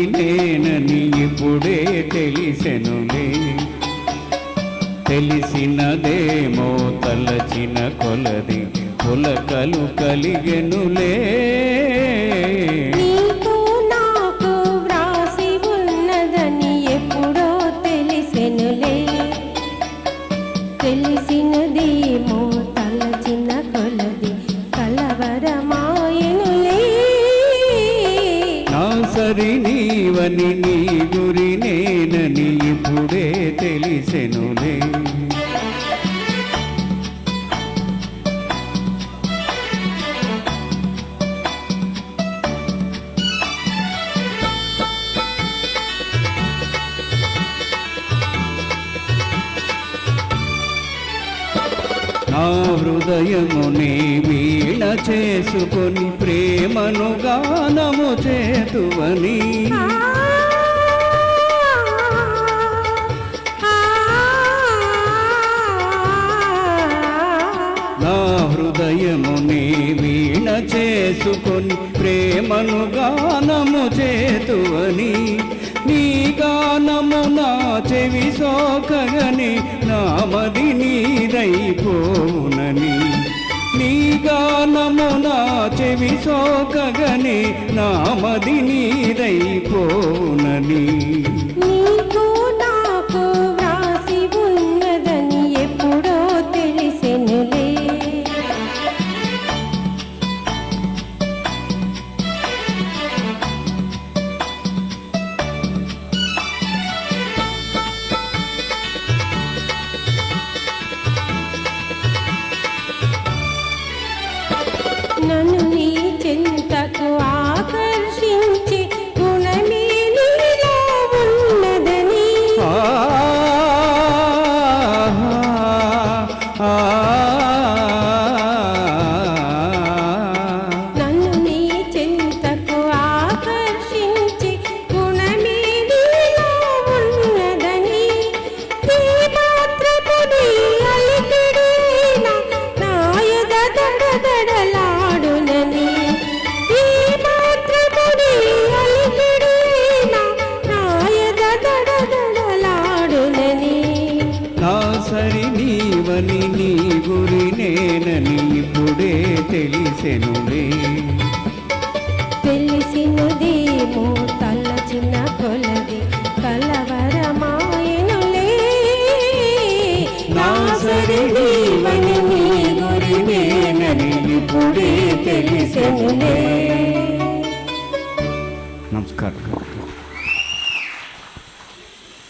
గురినేనని ఇప్పుడే తెలిసెనులే. తెలిసినదేమో తలచిన కొలది పులకలు కలిగెనులే. నీకు నాకు వ్రాసి ఉన్నదని ఎప్పుడో తెలిసెనులే. తెలిసినదేమో తలచిన కొలది కలవరమాయనులే. నా సరి నీవని నీ గురినేనని ఇప్పుడే తెలిసెనులే. నా హృదయముని వీణ చేసుకొని ప్రేమను గానము చేతువని. నా హృదయముని వీణ చేసుకొని ప్రేమను గానము చేతువని. నీ గానము నా చెవి సోకగని నామది నీదైపోనని. నీ గానము నా చెవి సోకగని నామది నీదైపోనని. నీకు నాకు వ్రాసి ఉన్నదని ఎప్పుడో తెలిసెనులే. నన్ను నీ చెంతకు ఆకర్షించి గుణమే నీలో ఉన్నదని. నన్ను నీ చెంతకు ఆకర్షించి గుణమే నీలో ఉన్నదని. నీ మాత్రము నీ అలికిడేన నాయద దడదడలాడునని. నీ మాత్రము నీ అలికిడేన నాయద దడదడలాడునని. నా సరి నీవని నీ గురినేనని ఇప్పుడే తెలిసెనులే. తెలిసినదేమో తలచిన కొలది కలవరమాయనులే. నా సరి నీవని నీ గురినేనని ఇప్పుడే తెలిసెనులే.